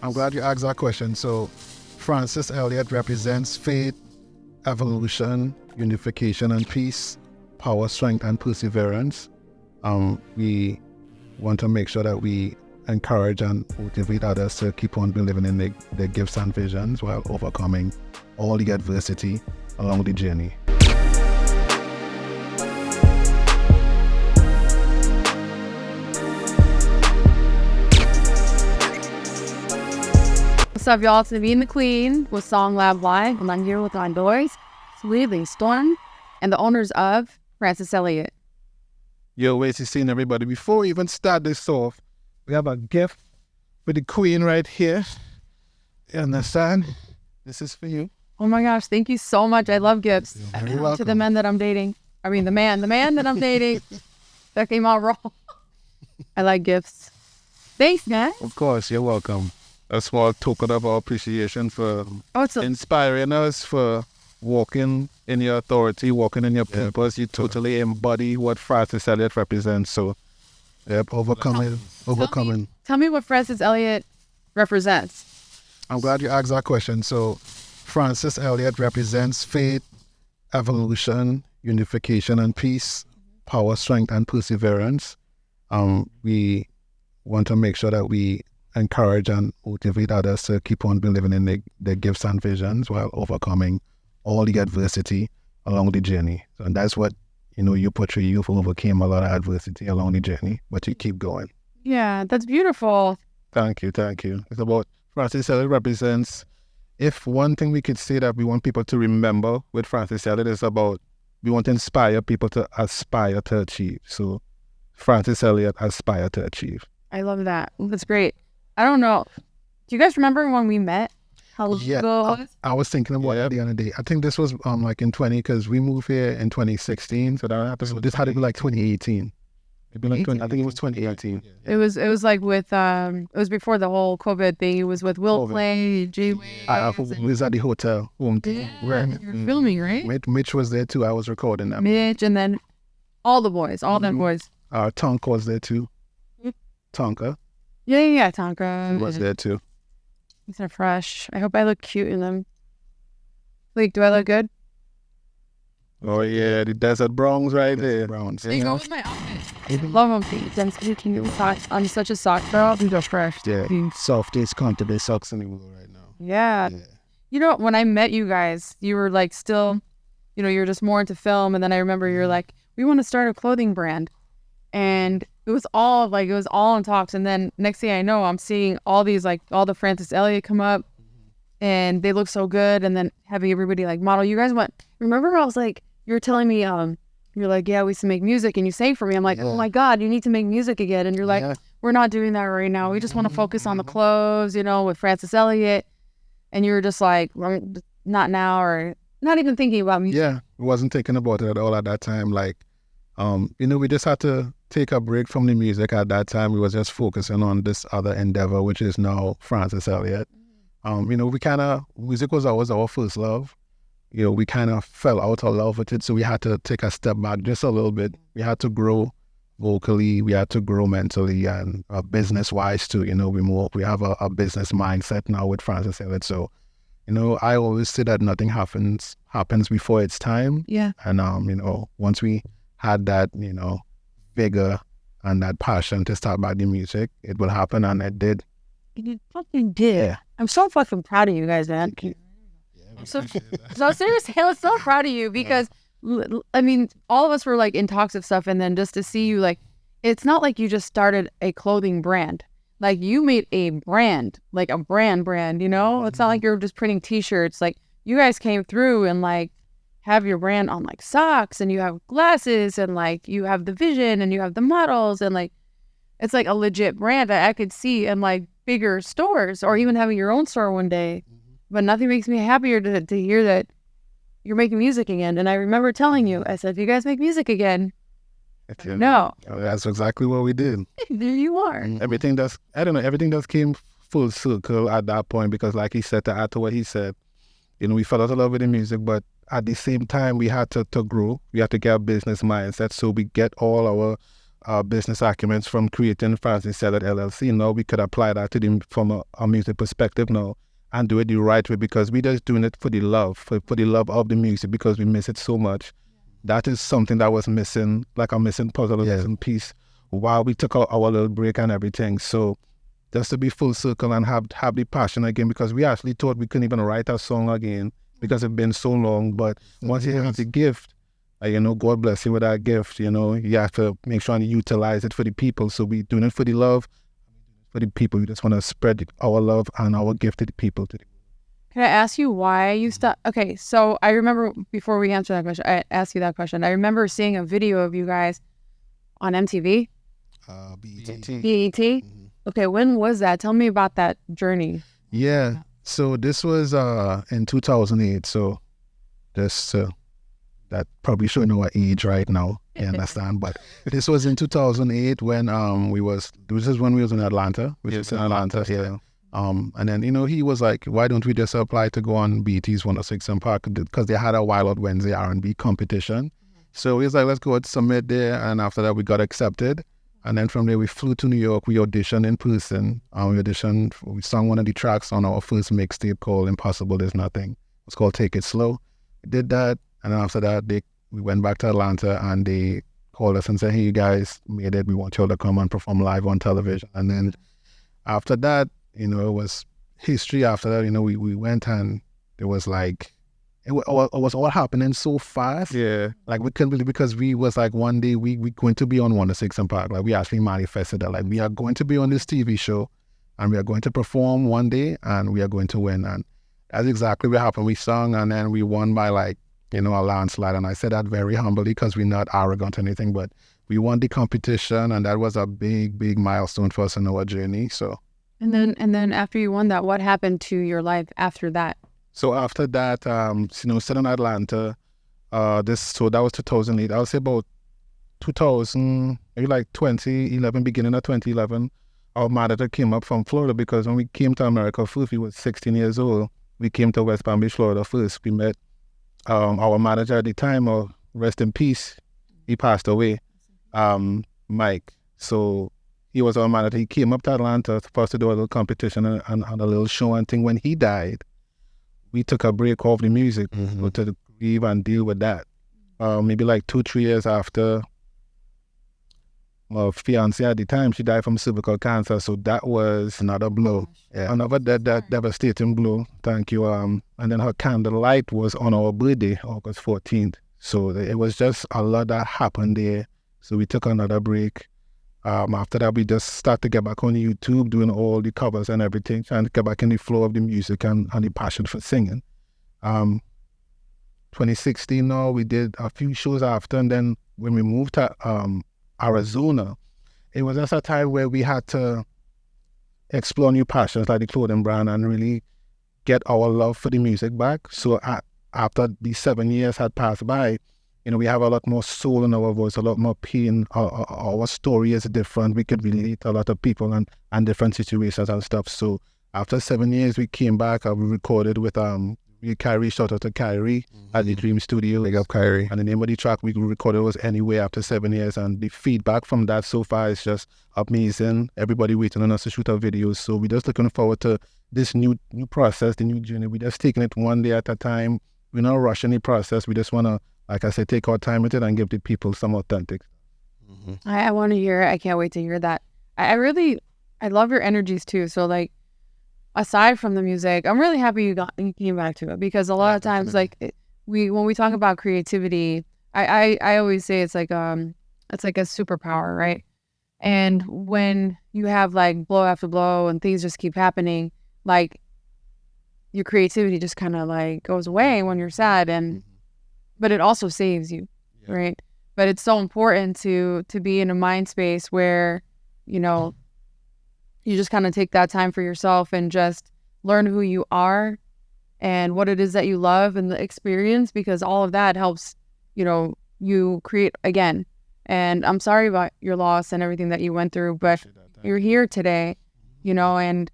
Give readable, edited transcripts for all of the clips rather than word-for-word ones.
I'm glad you asked that question. So, Francis Elliot represents faith, evolution, unification and peace, power, strength and perseverance. We want to make sure that we encourage and motivate others to keep on believing in their gifts and visions while overcoming all the adversity along the journey. What's up, y'all? It's Neveen The Queen with SongLab Live, and I'm here with my boys, Sleeving Storm, and the owners of Francis Elliot. Yo, wait, you seen everybody. Before we even start this off, we have a gift for the Queen right here. You understand? This is for you. Oh my gosh, thank you so much. I love gifts. You're welcome. To the men that I'm dating. I mean, the man that I'm dating. That came out wrong. I like gifts. Thanks, guys. Of course, you're welcome. A small token of our appreciation for inspiring us, for walking in your authority, walking in your purpose. You totally embody what Francis Elliot represents. So, overcoming. Tell me what Francis Elliot represents. I'm glad you asked that question. So, Francis Elliot represents faith, evolution, unification and peace, power, strength and perseverance. We want to make sure that we encourage and motivate others to keep on believing in their gifts and visions while overcoming all the adversity along the journey. So that's what, you portray. You've overcame a lot of adversity along the journey, but you keep going. Yeah, that's beautiful. Thank you. It's about Francis Elliot represents, if one thing we could say that we want people to remember with Francis Elliot is about, we want to inspire people to aspire to achieve. So Francis Elliot aspire to achieve. I love that. That's great. I don't know. Do you guys remember when we met? How long ago? I was thinking about it the other day. I think this was like in 20, because we moved here in 2016. So this had to be like 2018. Maybe like 20, I think it was 2018. It was like with it was before the whole COVID thing. It was with Will Play, Jay. We was at the hotel. You're filming, right? Mitch was there too. I was recording that. Mitch, and then all the boys, them boys. Tonka was there too. Tonka. Yeah, Tonka. Was there too. These are fresh. I hope I look cute in them. Like, do I look good? Oh yeah, the desert browns right there. Browns. They go with my outfit. Love them. I'm such a sock girl. These are fresh. Yeah, softest, comfortable socks in the world right now. Yeah. When I met you guys, you were like still, you were just more into film, and then I remember you're like, we want to start a clothing brand, and it was all in talks. And then next thing I know, I'm seeing all these, like, all the Francis Elliot come up, and they look so good. And then having everybody like model. You guys remember I was like, you were telling me, you're like, yeah, we used to make music, and you sang for me. I'm like, oh my God, you need to make music again. And you're like, we're not doing that right now. We just want to focus on the clothes, with Francis Elliot. And you were just like, well, not now, or not even thinking about music. Yeah, I wasn't thinking about it at all at that time. Like, we just had to take a break from the music at that time. We was just focusing on this other endeavor, which is now Francis Elliot. Music was always our first love. We kind of fell out of love with it, so we had to take a step back just a little bit. We had to grow vocally, we had to grow mentally, and business-wise too. We have a business mindset now with Francis Elliot. So, I always say that nothing happens before its time. Yeah. And once we had that, vigor and that passion to start back the music, it will happen, and it did. You fucking did. Yeah. I'm so fucking proud of you guys, man. Thank you. So seriously, I'm so proud of you, because I mean, all of us were like in talks of stuff, and then just to see you, like, it's not like you just started a clothing brand. Like, you made a brand, like a brand, It's not like you're just printing t-shirts. Like, you guys came through and like have your brand on like socks, and you have glasses, and like you have the vision, and you have the models, and like it's like a legit brand that I could see in like bigger stores, or even having your own store one day. But nothing makes me happier to hear that you're making music again. And I remember telling you, I said, if you guys make music again, no. That's exactly what we did. There you are. Everything just came full circle at that point, because like he said, to add to what he said, we fell out of love with the music, but at the same time, we had to grow. We had to get a business mindset, so we get all our business documents from creating Francis Elliot LLC. Now we could apply that to them from a music perspective now and do it the right way, because we just doing it for the love, for the love of the music, because we miss it so much. That is something that was missing, like a missing puzzle, a missing piece while we took our little break and everything. So just to be full circle and have the passion again, because we actually thought we couldn't even write a song again because it's been so long. But once you have the gift, God bless you with that gift, you have to make sure and utilize it for the people. So we doing it for the love, for the people. We just want to spread our love and our gift to the people. Can I ask you why you stopped? Okay, so I remember before we answer that question, I asked you that question. I remember seeing a video of you guys on MTV. BET. BET? Okay, when was that? Tell me about that journey. Yeah, so this was in 2008. So just that probably showing our age right now, you understand? But this was in 2008 when this is when we was in Atlanta. We was in Atlanta here. And then, he was like, why don't we just apply to go on BET's 106 and Park? Because they had a Wild Out Wednesday R&B competition. So he was like, let's go and submit there. And after that, we got accepted. And then from there, we flew to New York. We auditioned in person. We sang one of the tracks on our first mixtape called Impossible There's Nothing. It's called Take It Slow. We did that. And then after that, we went back to Atlanta and they called us and said, hey, you guys made it. We want you all to come and perform live on television. And then after that, it was history. After that, we went and it was like, it was all happening so fast. Yeah. Like we couldn't believe, because we was like, one day we going to be on 106 and Park. Like we actually manifested that. Like we are going to be on this TV show and we are going to perform one day and we are going to win. And that's exactly what happened. We sung and then we won by a landslide. And I said that very humbly because we're not arrogant or anything, but we won the competition and that was a big, big milestone for us in our journey. So. And then after you won that, what happened to your life after that? So after that, still in Atlanta, that was 2008. I would say about 2000, maybe like 2011, beginning of 2011, our manager came up from Florida, because when we came to America first, we were 16 years old. We came to West Palm Beach, Florida first. We met our manager at the time, rest in peace, he passed away, Mike. So he was our manager. He came up to Atlanta for us to do a little competition and a little show and thing. When he died, we took a break off the music to grieve and deal with that. Maybe like 2-3 years after, my fiancée at the time, she died from cervical cancer. So that was another blow. Another that devastating blow. Thank you. And then her candlelight was on our birthday, August 14th. So it was just a lot that happened there. So we took another break. After that, we just started to get back on YouTube, doing all the covers and everything, trying to get back in the flow of the music and the passion for singing. 2016 now, we did a few shows after, and then when we moved to Arizona, it was just a time where we had to explore new passions like the clothing brand and really get our love for the music back. So after these 7 years had passed by, we have a lot more soul in our voice, a lot more pain. Our story is different. We could relate to a lot of people and different situations and stuff. So after 7 years, we came back and we recorded with Kyrie. Shout out to Kyrie at the Dream Studio. Big up Kyrie. And the name of the track we recorded was Anyway after 7 years. And the feedback from that so far is just amazing. Everybody waiting on us to shoot our videos. So we're just looking forward to this new process, the new journey. We're just taking it one day at a time. We're not rushing the process. We just want to, like I said, take our time with it and give the people some authentic. I want to hear it. I can't wait to hear that. I love your energies too. So like, aside from the music, I'm really happy you came back to it, because a lot of times, like when we talk about creativity, I always say it's like a superpower, right? And when you have like blow after blow and things just keep happening, like your creativity just kind of like goes away when you're sad, but it also saves you, right? But it's so important to be in a mind space where, you just kind of take that time for yourself and just learn who you are and what it is that you love and the experience, because all of that helps, you create again. And I'm sorry about your loss and everything that you went through, but you're here today, and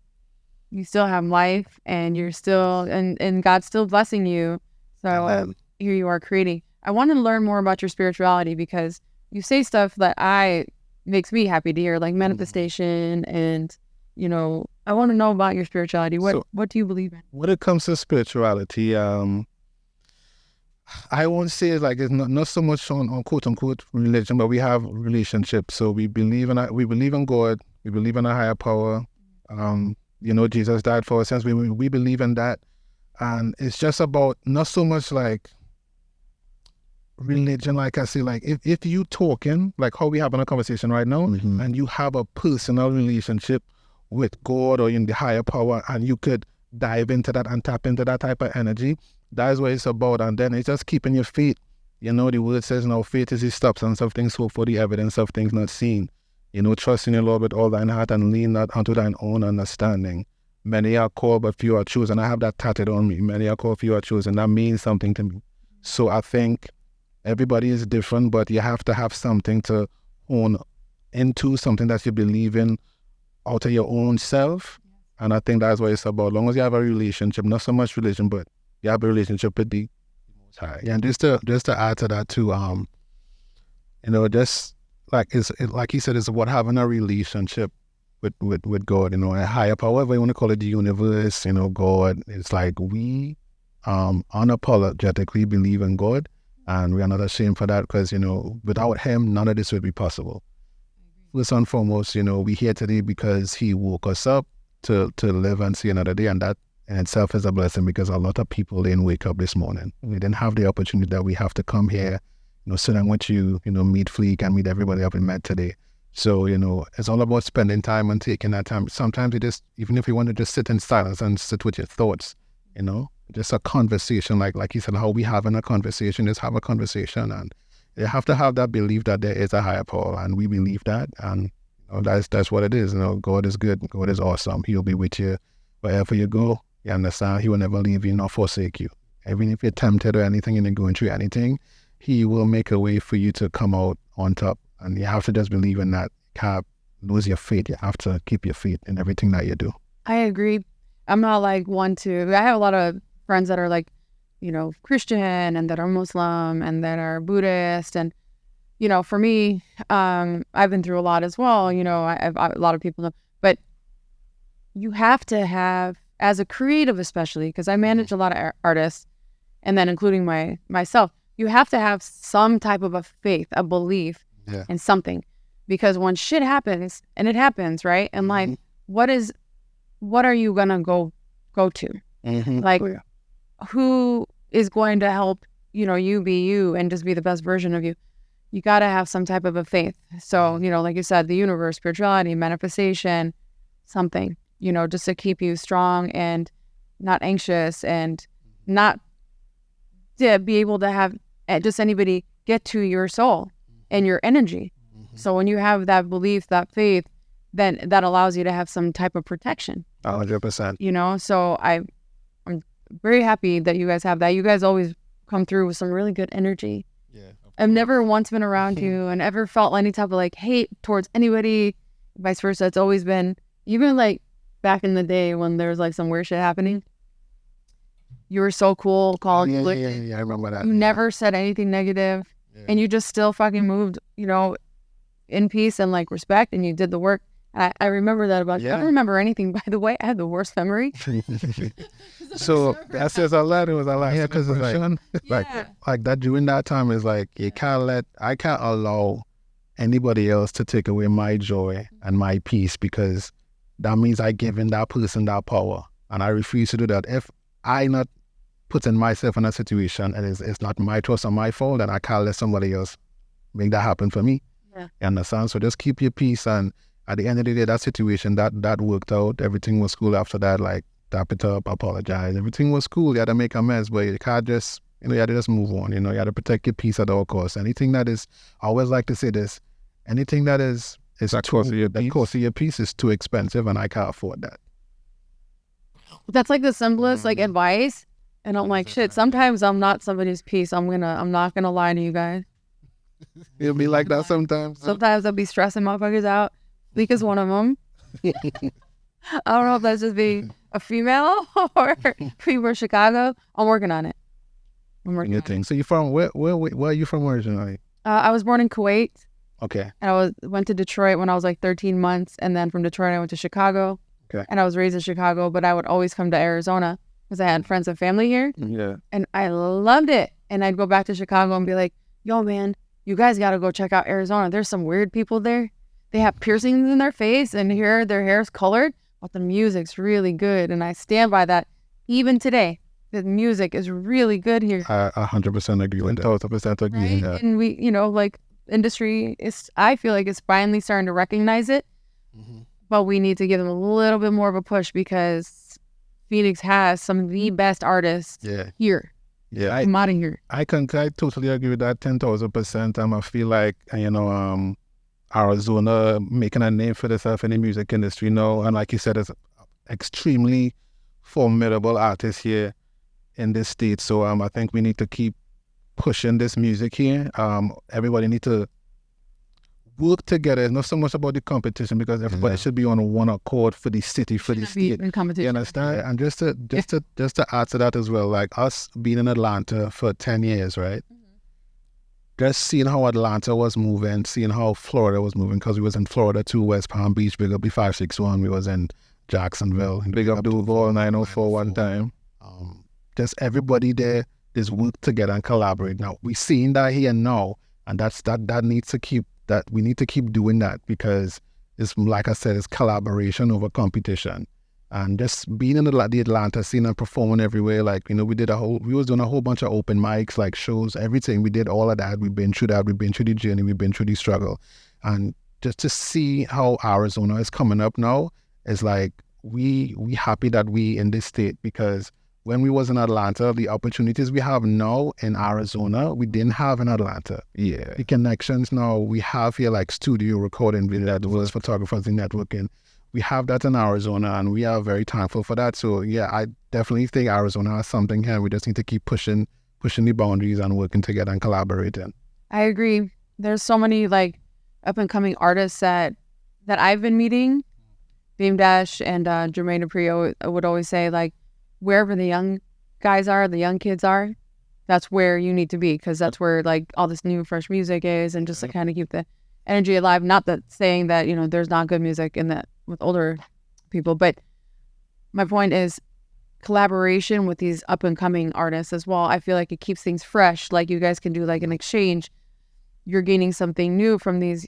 you still have life and you're still, and God's still blessing you. So here you are creating. I want to learn more about your spirituality, because you say stuff that I makes me happy to hear, like manifestation and, you know, I want to know about your spirituality. What do you believe in? When it comes to spirituality, I won't say it's like it's not so much on quote unquote religion, but we have relationships. So we believe in God, we believe in a higher power. You know, Jesus died for us, since we believe in that. And it's just about not so much like religion, like I say, like if you talking, like how we having a conversation right now, and you have a personal relationship with God or in the higher power, and you could dive into that and tap into that type of energy, that is what it's about. And then it's just keeping your faith. You know, the word says now faith is the substance of things hoped for, the evidence of things not seen. You know, trust in the Lord with all thine heart and lean not unto thine own understanding. Many are called, but few are chosen. I have that tatted on me. Many are called, few are chosen. That means something to me. So I think everybody is different, but you have to have something to hone into, something that you believe in out of your own self. And I think that's what it's about. As long as you have a relationship, not so much religion, but you have a relationship with the Most High. And just to add to that too, you know, just like like he said, it's about having a relationship with God, you know, a higher power, whatever you want to call it, the universe, you know, God. It's like we unapologetically believe in God, and we are not ashamed for that, because, you know, without him, none of this would be possible. First and foremost, you know, we're here today because he woke us up to live and see another day, and that in itself is a blessing, because a lot of people didn't wake up this morning. We didn't have the opportunity that we have to come here, you know, sit down with you, you know, meet Fleek and meet everybody up in Met today. So, you know, it's all about spending time and taking that time. Sometimes you just, even if you want to just sit in silence and sit with your thoughts, you know, just a conversation, like you said, how we having a conversation, just have a conversation. And you have to have that belief that there is a higher power, and we believe that. And you know, that's what it is. You know, God is good. God is awesome. He'll be with you wherever you go. You understand? He will never leave you nor forsake you. Even if you're tempted or anything and you're going through anything, he will make a way for you to come out on top. And you have to just believe in that. You can't lose your faith. You have to keep your faith in everything that you do. I agree. I'm not like one to, I have a lot of friends that are like, you know, Christian and that are Muslim and that are Buddhist. And, you know, for me, I've been through a lot as well. You know, a lot of people know, but you have to have, as a creative especially, because I manage a lot of artists, and then including myself, you have to have some type of a faith, a belief in something, because when shit happens, and it happens, right, in life, what are you gonna go to? Like, who is going to help, you know, you be you and just be the best version of you? You got to have some type of a faith. So, you know, like you said, the universe, spirituality, manifestation, something, you know, just to keep you strong and not anxious, and not to be able to have just anybody get to your soul and your energy. So when you have that belief, that faith, then that allows you to have some type of protection. 100%. You know, so I'm very happy that you guys have that. You guys always come through with some really good energy. Yeah. I've never once been around you and ever felt any type of like hate towards anybody, vice versa. It's always been, even like back in the day when there was like some weird shit happening, you were so cool, calling. Yeah, I remember that. You never said anything negative, and you just still fucking moved, you know, in peace and like respect, and you did the work. I remember that about you. I don't remember anything, by the way. I have the worst memory. So that says a lot. It was a lot. Yeah, because like that during that time is like, I can't allow anybody else to take away my joy and my peace, because that means I give in that person that power, and I refuse to do that. If I not putting myself in a situation and it's not my choice or my fault, then I can't let somebody else make that happen for me. Yeah. You understand? So just keep your peace, and at the end of the day, that situation, that worked out. Everything was cool after that. Like, tap it up, apologize. Everything was cool. You had to make a mess, but you can't just, you know, you had to just move on. You know, you had to protect your peace at all costs. Anything that is, I always like to say this, anything that is that cost of your peace is too expensive, and I can't afford that. That's like the simplest like advice. And I'm like, shit, sometimes I'm not somebody's peace. I'm not gonna lie to you guys. It'll be like that sometimes. Sometimes I'll be stressing motherfuckers out. Leak is one of them. I don't know if that's just being a female or people in Chicago. I'm working on it. So you're from where are you from originally? I was born in Kuwait. Okay. And I went to Detroit when I was like 13 months. And then from Detroit, I went to Chicago. Okay. And I was raised in Chicago, but I would always come to Arizona because I had friends and family here. Yeah. And I loved it. And I'd go back to Chicago and be like, yo, man, you guys got to go check out Arizona. There's some weird people there. They have piercings in their face and here their hair's colored, but the music's really good. And I stand by that even today. The music is really good here. I 100% agree with that. 1,000% agree. Right? Yeah. And we, like industry is, I feel like it's finally starting to recognize it, but we need to give them a little bit more of a push because Phoenix has some of the best artists here. Yeah. I'm out of here. I totally agree with that 10,000%. I feel like, Arizona making a name for itself in the music industry now. And like you said, it's extremely formidable artists here in this state. So I think we need to keep pushing this music here. Everybody need to work together. It's not so much about the competition because everybody should be on one accord for the city, for the state. In competition. You understand? And just to add to that as well, like us being in Atlanta for 10 years, right? Just seeing how Atlanta was moving, seeing how Florida was moving, because we was in Florida too, West Palm Beach, big up the 561, we was in Jacksonville, big up Duval 904 one time. Just everybody there, just work together and collaborate. Now, we seeing that here now, and that needs to keep, that we need to keep doing that because it's, like I said, it's collaboration over competition. And just being in the Atlanta scene and performing everywhere, like, we was doing a whole bunch of open mics, like shows, everything. We did all of that. We've been through that. We've been through the journey. We've been through the struggle. And just to see how Arizona is coming up now is like, we happy that we in this state because when we was in Atlanta, the opportunities we have now in Arizona, we didn't have in Atlanta. Yeah. The connections now we have here, like studio recording, video as photographers and networking. We have that in Arizona, and we are very thankful for that. So yeah, I definitely think Arizona has something here. We just need to keep pushing the boundaries and working together and collaborating. I agree. There's so many like up and coming artists that I've been meeting. Beam Dash and Jermaine Dupri would always say like, wherever the young guys are, the young kids are, that's where you need to be because that's where like all this new fresh music is, and just to kind of keep the energy alive. Not that saying that there's not good music in that with older people, but my point is collaboration with these up and coming artists as well. I feel like it keeps things fresh. Like you guys can do like an exchange. You're gaining something new from these,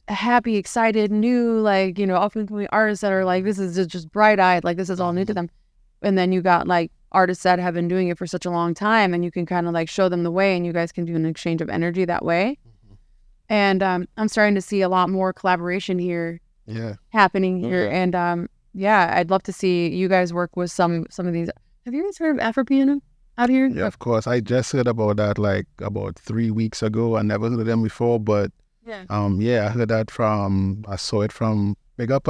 happy, excited, new, like, up and coming artists that are like, this is just bright eyed, like this is all new to them. And then you got like artists that have been doing it for such a long time, and you can kind of like show them the way, and you guys can do an exchange of energy that way. And I'm starting to see a lot more collaboration here happening here. And I'd love to see you guys work with some of these. Have you guys heard of Afro-Piano out here? Yeah, of course. I just heard about that like about 3 weeks ago. I never heard of them before, but I heard that I saw it from big up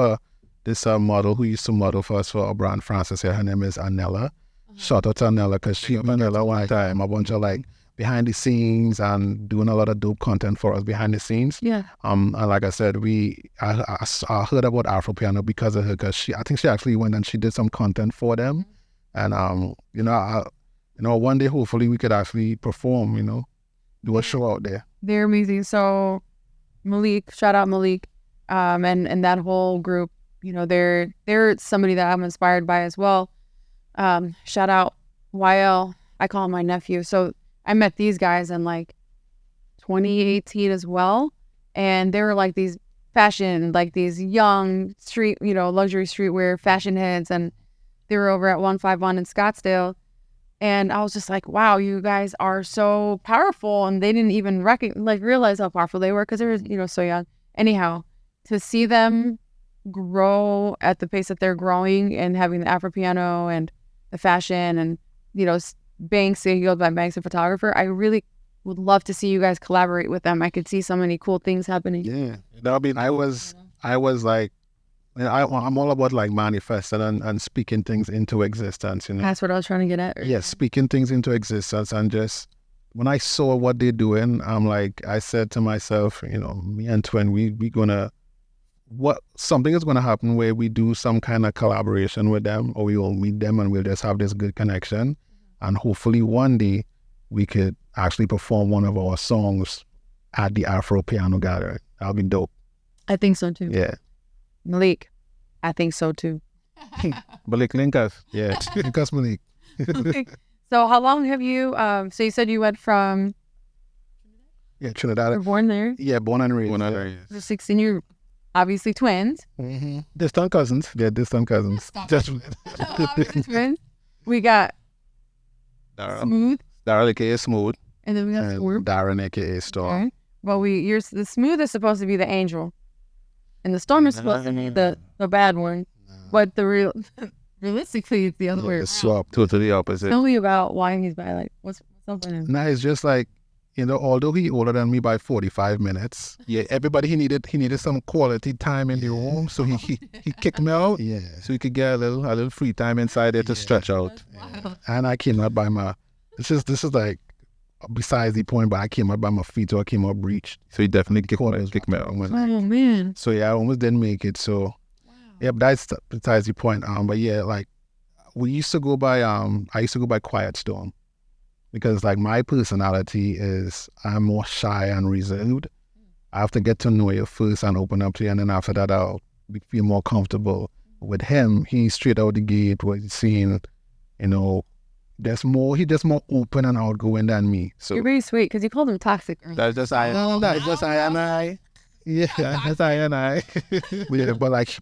this model who used to model for us for our brand, Francis here. Her name is Anella. Shout out to Anella because she met Anella one time, a bunch of like behind the scenes and doing a lot of dope content for us behind the scenes. Yeah. And like I said, I heard about Afro-Piano because of her, because I think she actually went and she did some content for them. And one day hopefully we could actually perform, do a show out there. They're amazing. So Malik, shout out Malik, and that whole group, they're somebody that I'm inspired by as well. Shout out YL. I call him my nephew. So I met these guys in like 2018 as well. And they were like these fashion, like these young street, luxury streetwear fashion heads. And they were over at 151 in Scottsdale. And I was just like, wow, you guys are so powerful. And they didn't even realize how powerful they were because they were, so young. Anyhow, to see them grow at the pace that they're growing and having the Afro-Piano and the fashion and, Banks, he goes by Banks, a photographer. I really would love to see you guys collaborate with them. I could see so many cool things happening. Yeah. I was like, I'm all about like manifesting and speaking things into existence. That's what I was trying to get at. Yes, speaking things into existence. And just when I saw what they're doing, I said to myself, me and Twin, something is gonna happen where we do some kind of collaboration with them, or we will meet them and we'll just have this good connection. And hopefully one day we could actually perform one of our songs at the Afro Piano Gathering. That'll be dope. I think so too. Yeah. Malik, I think so too. Malik Linkas. Yeah. Linkas Malik. So how long have you, so you said you went from, Yeah, Trinidad. you were born there, Yeah, born and raised. you're 16, you're obviously twins. Mm-hmm. Distant cousins. Yeah, distant cousins. Just Obviously twins. We got Smooth, Darryl, aka Smooth. and then we got And Swerve. Darren, aka Storm. Okay. Well, the Smooth is supposed to be the angel, and the Storm is supposed to be the bad one. But realistically, it's the other way around. Swap. Totally opposite. Tell me about why he's bad. Like, what's up with him? Nah, it's just like, although he older than me by 45 minutes, yeah, everybody he needed some quality time in the room, so he kicked me out, yeah, so he could get a little free time inside there to stretch out. Wow. And I came up by this is like besides the point, but I came up by my feet, so I came up breached. So he definitely kicked me out. Oh man. So yeah, I almost didn't make it. So yeah, but that's besides the point. But yeah, like I used to go by Quiet Storm. Because like my personality is I'm more shy and reserved. I have to get to know you first and open up to you, and then after that I'll feel more comfortable. With him, he's straight out the gate was seeing, he's just more open and outgoing than me. So You're very sweet because you called him toxic earlier. that's just I. No, that's just I and I. Yeah, that's I and I. Yeah,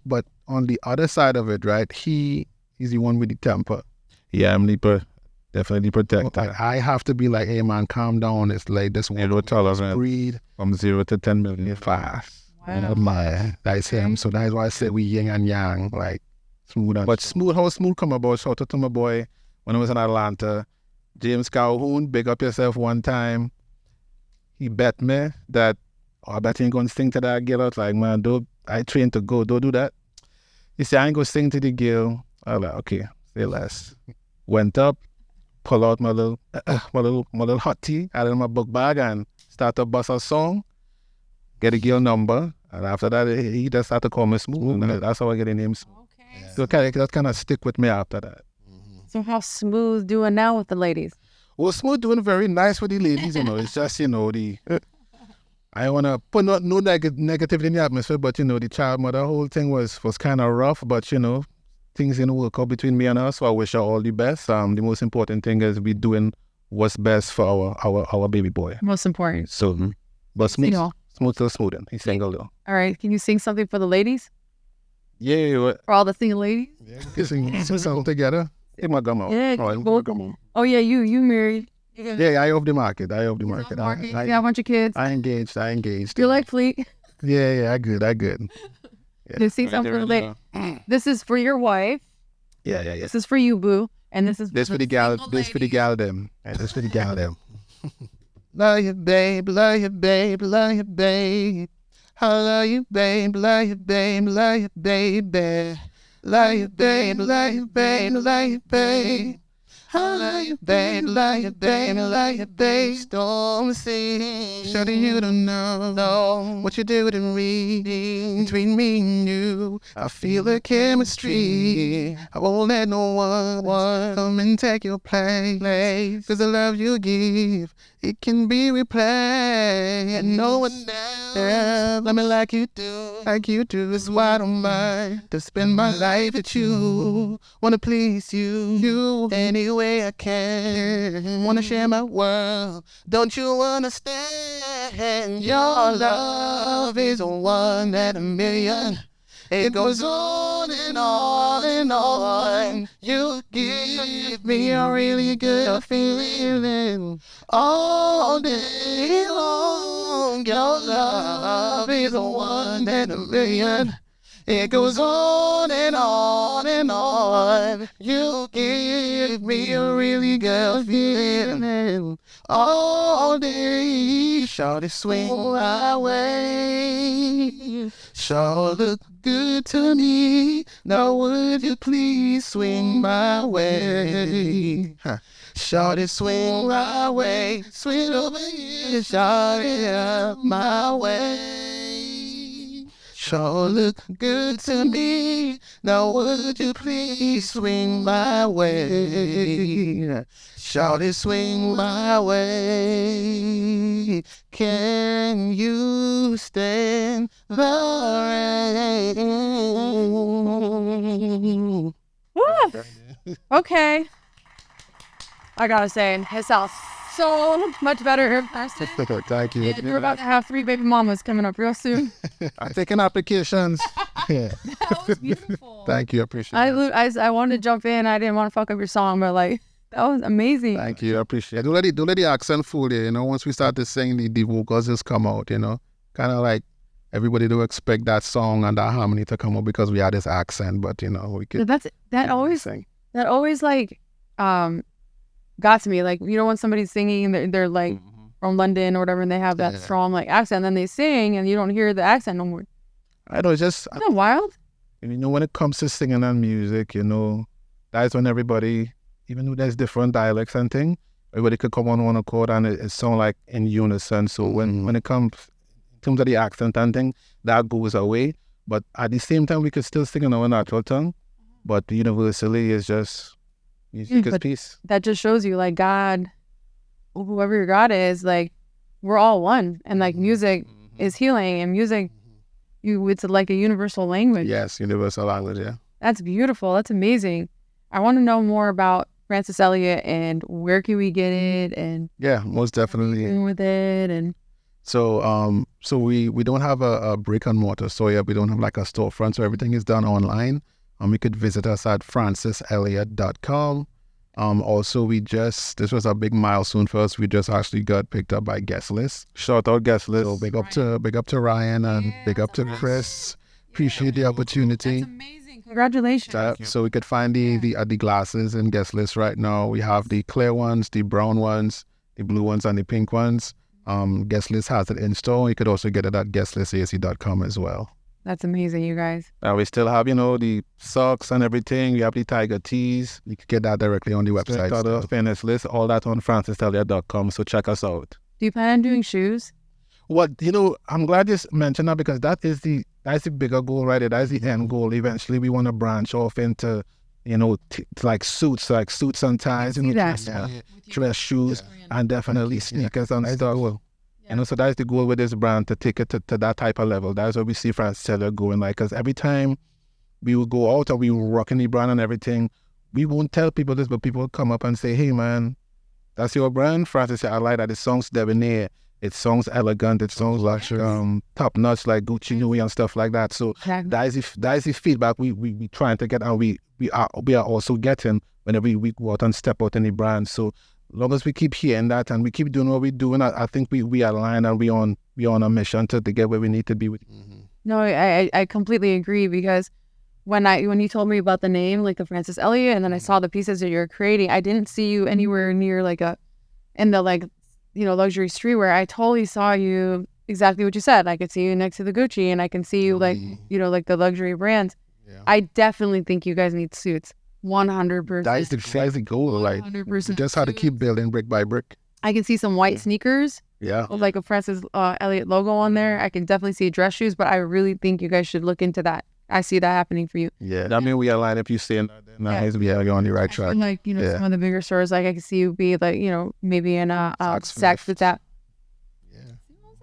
but on the other side of it, right? He's the one with the temper. Yeah, I'm definitely protect. I have to be like, hey man, calm down. It's like this one. Breathe from 0 to 10 million fast. Wow. That's him. So that's why I say we yin and yang, like Smooth. But how Smooth come about? Shout out to my boy when I was in Atlanta, James Calhoun. Big up yourself one time. He bet me that, I bet you ain't gonna sing to that girl. I was like, man, I trained to go. Don't do that. He said, I ain't gonna sing to the girl. I was like, okay, say less. Went up. Pull out my little hot tea out of my book bag and start to bust a song, get a girl number, and after that he just started to call me Smooth, and that's how I get the name Smooth. Okay. So that kind of stick with me after that. So how's Smooth doing now with the ladies? Well, Smooth doing very nice with the ladies, It's just, I don't want to put no negativity in the atmosphere, but, the child mother whole thing was kind of rough, but, things didn't work out between me and her, so I wish her all the best. The most important thing is we doing what's best for our baby boy. Most important. So, but Smooth still smoothing. He's single though. All right, can you sing something for the ladies? Yeah. For all the single ladies? Yeah, we can sing something together. Take my gum out. Yeah, gum out. Oh yeah, you married. Yeah, I off the market. I got a bunch of kids. I engaged. You're like Fleet. Yeah, I good. Yeah. You see something for the lady. This is for your wife. Yeah. This is for you, boo. And this is for the gal. This for the gal them. And this for the gal them. Love you, babe. Love you, babe. Love you, babe. I love you, babe. Love you, babe. Love you, baby. Love you, babe. Love you, babe. Love you, babe. I love you, babe. Love you, babe. Love you, babe. Storm sea. Surely you don't know what you do to read between me and you. I feel the chemistry. I won't let no one come and take your place. Cause the love you give, it can be replaced. And no one else love me like you do. That's why I don't mind to spend my life with you. Wanna please you any way I can. Wanna share my world. Don't you understand? Your love is a one in a million. It goes on and on and on. You give me a really good feeling all day long. Your love is a one in a million. It goes on and on and on. You give me a really good feeling all day. Shawty swing my way. Sure look good to me. Now would you please swing my way? Shawty swing my way. Swing over here. Shawty up my way. sure look good to me. Now would you please swing my way? Shawty, swing my way. Can you stand the rain? Woo! Okay. I gotta say, it sounds so much better. Thank you. We're about to have 3 baby mamas coming up real soon. I'm taking applications. Yeah. That was beautiful. Thank you. I appreciate it. I wanted to jump in. I didn't want to fuck up your song, but like, that was amazing. Thank you. I appreciate it. Don't let the accent fool you, you know. Once we start to sing, the vocals just come out, you know. Kind of like everybody do expect that song and that harmony to come out because we had this accent, but, you know, we could That always sing. like got to me. Like, you know, when somebody's singing and they're like from London or whatever and they have that strong like accent, and then they sing and you don't hear the accent no more. I know, it's just... Isn't that wild? You know, when it comes to singing and music, you know, that's when everybody, even though there's different dialects and things, everybody could come on one accord and it sound like in unison. So when it comes in terms of the accent and thing, that goes away. But at the same time, we could still sing in our natural tongue. But universally, it's just music is peace. That just shows you, like, God, whoever your God is, like, we're all one. And like music is healing, and music, it's like a universal language. Yes, universal language, yeah. That's beautiful. That's amazing. I want to know more about Francis Elliot and where can we get it, and yeah, most definitely. what are you doing with it, and so we don't have a brick and mortar store yet. We don't have like a storefront, so everything is done online. You could visit us at franciselliot.com. Also, this was a big milestone for us. We just actually got picked up by Guest List. Shout out Guest List. So big up to Ryan and big up to Chris. Appreciate the opportunity. That's amazing. Congratulations. So we could find the glasses in Guest List right now. We have the clear ones, the brown ones, the blue ones, and the pink ones. Guest List has it in store. You could also get it at guestlistac.com as well. That's amazing, you guys. We still have, the socks and everything. We have the tiger tees. You can get that directly on the website. The fitness list, all that on franciselliot.com. So check us out. Do you plan on doing shoes? What, I'm glad you mentioned that, because that's the bigger goal, right? That's the end goal. Eventually, we want to branch off into, like suits and ties, dress shoes, and definitely sneakers and stuff. Well, so that's the goal with this brand, to take it to that type of level. That's where we see Francis Elliot going. Like, because every time we will go out and we will rock in the brand and everything, we won't tell people this, but people will come up and say, hey man, that's your brand? Francis, I like that. It sounds debonair. It sounds elegant. It sounds like top notch, like Gucci Nui and stuff like that. So that is the feedback we trying to get, and we are also getting whenever we go out and step out in the brand. So as long as we keep hearing that and we keep doing what we're doing, I think we align and we on a mission to get where we need to be with. No, I completely agree, because when you told me about the name, like the Francis Elliot, and then I saw the pieces that you're creating, I didn't see you anywhere near in the luxury streetwear. I totally saw you exactly what you said. I could see you next to the Gucci, and I can see you like the luxury brands. Yeah. I definitely think you guys need suits. 100%. That's the goal. Like, 100%. Just how to keep building brick by brick. I can see some white sneakers. Yeah. With like a Francis Elliot logo on there. I can definitely see dress shoes, but I really think you guys should look into that. I see that happening for you. Yeah. I mean, we align. If you stay in that, nice, you're on the right track. Like, some of the bigger stores, like I can see you be like, maybe in a Saks with that.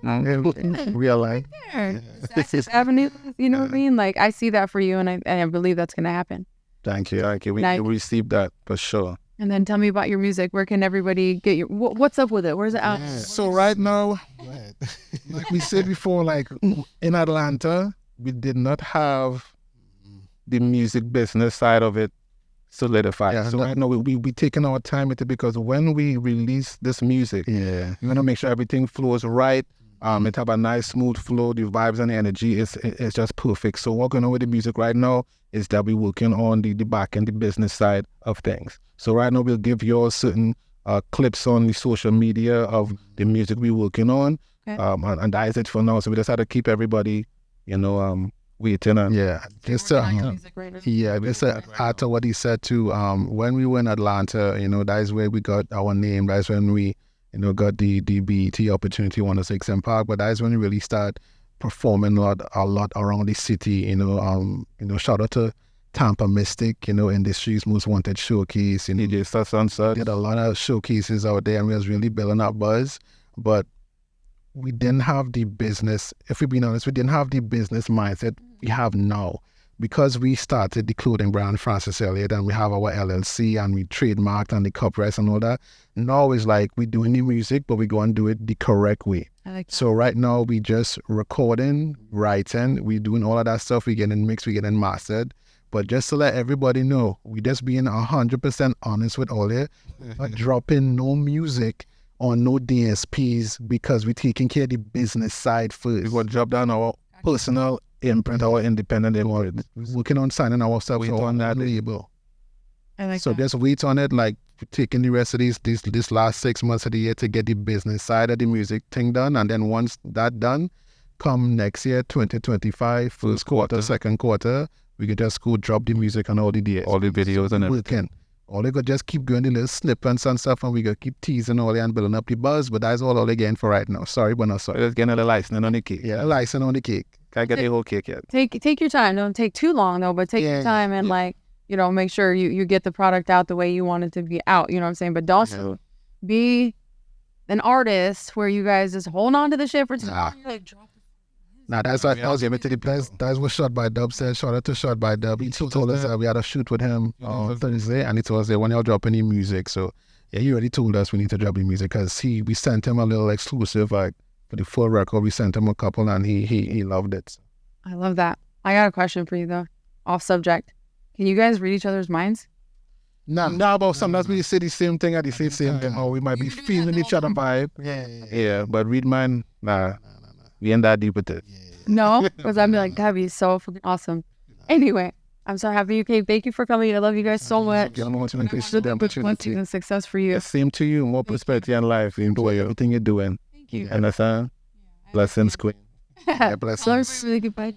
We align. Saks Avenue, you know what I mean? Like, I see that for you, and I believe that's going to happen. Thank you. We received that for sure. And then tell me about your music. Where can everybody get your? What's up with it? Where's it out? Yeah. So right now, like we said before, like in Atlanta, we did not have the music business side of it solidified. Yeah, so right now we taking our time with it, because when we release this music, we want to make sure everything flows right. It have a nice smooth flow. The vibes and the energy is just perfect. So what going on with the music right now is that we're working on the back end, the business side of things. So right now we'll give you all certain clips on the social media of the music we're working on. Okay. And that is it for now. So we just had to keep everybody, waiting. And just to add to what he said too. When we were in Atlanta, that is where we got our name. That's when we got the BET opportunity 106 Park. But that is when we really start performing a lot around the city. Shout out to Tampa Mystic, Industry's Most Wanted Showcase. DJ Such and Such. Did a lot of showcases out there, and we was really building up buzz. But we didn't have the business, if we're being honest, we didn't have the business mindset we have now. Because we started the clothing brand Francis Elliot, and we have our LLC, and we trademarked and the copyrights and all that. Now it's like we're doing the music, but we go and do it the correct way. I like that. So right now we just recording, writing, we doing all of that stuff. We getting mixed, we getting mastered. But just to let everybody know, we just being 100% honest with all it. Not dropping no music on no DSPs because we're taking care of the business side first. We got drop down our personal imprint, our independent imprint. Working on signing ourselves on that label. I like So that. just wait on it, like taking the rest of this last 6 months of the year to get the business side of the music thing done. And then once that done, come next year, 2025, first quarter, second quarter, we can just go drop the music on all the days. All the videos and everything. Working. All they could just keep doing the little snippets and stuff, and we could keep teasing all that and building up the buzz. But that's all they're getting for right now. Sorry, but not sorry. Let's get another license on the cake. Yeah, a license on the cake. Can't get the whole cake yet. Take your time. Don't take too long though, but take your time and make sure you get the product out the way you want it to be out. You know what I'm saying? But don't be an artist where you guys just hold on to the shit for too long. You're like, drop it. Nah, that's what I was giving to the place. That's what Shot by Dub said. Shout out to Shot by Dub. He told us that we had a shoot with him on Thursday, and he told us that when y'all dropping the music. So yeah, he already told us we need to drop the music because we sent him a little exclusive for the full record. We sent him a couple, and he loved it. I love that. I got a question for you though, off subject. Can you guys read each other's minds? Nah, but sometimes we say the same thing at the same time, or we might be feeling each other vibe. Yeah, but read mine, nah. We ain't that deep with it. No, because I'd be like, that'd be so freaking awesome. Anyway, I'm so happy you came. Thank you for coming. I love you guys so much. I want to appreciate the Good opportunity. blessings and success for you. Same to you. More prosperity in life. Enjoy everything you're doing. Thank you. Understand? Blessings, Queen. Blessings. Really good bye.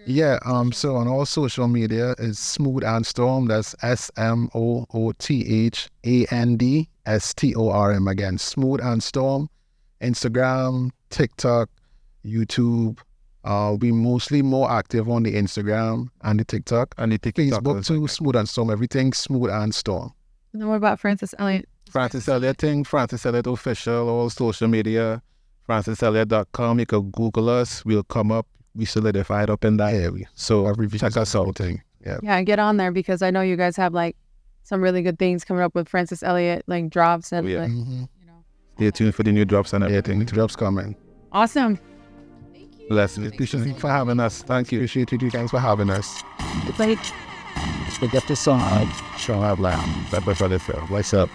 Yeah, so on all social media it's Smooth and Storm. That's SMOOTHANDSTORM again. Smooth and Storm. Instagram, TikTok, YouTube. We mostly more active on the Instagram and the TikTok. And the TikTok. Facebook too, Smooth and Storm. Everything Smooth and Storm. And then what about Francis Elliot? Francis Elliot thing, Francis Elliot official, all social media, franciselliot.com. You can Google us. We'll come up. We solidified up in that area. So check us out. Yeah, get on there because I know you guys have some really good things coming up with Francis Elliot, drops and Stay tuned for the new drops and everything. The drops coming. Awesome. Blessings. Appreciate you for having us. Thank you. Appreciate you guys for having us. We get the song SongLab. That was for the film. What's up?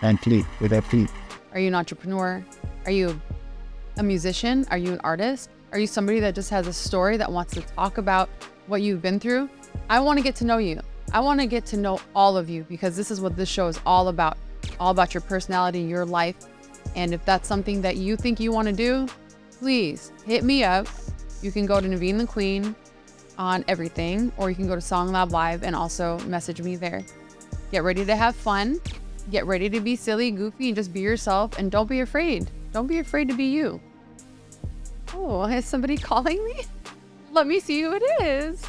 And please, with that please. Are you an entrepreneur? Are you a musician? Are you an artist? Are you somebody that just has a story that wants to talk about what you've been through? I want to get to know you. I want to get to know all of you because this is what this show is all about your personality, your life. And if that's something that you think you want to do, please hit me up. You can go to Neveen The Queen on everything, or you can go to SongLab Live and also message me there. Get ready to have fun. Get ready to be silly, goofy, and just be yourself. And don't be afraid. Don't be afraid to be you. Oh, is somebody calling me? Let me see who it is.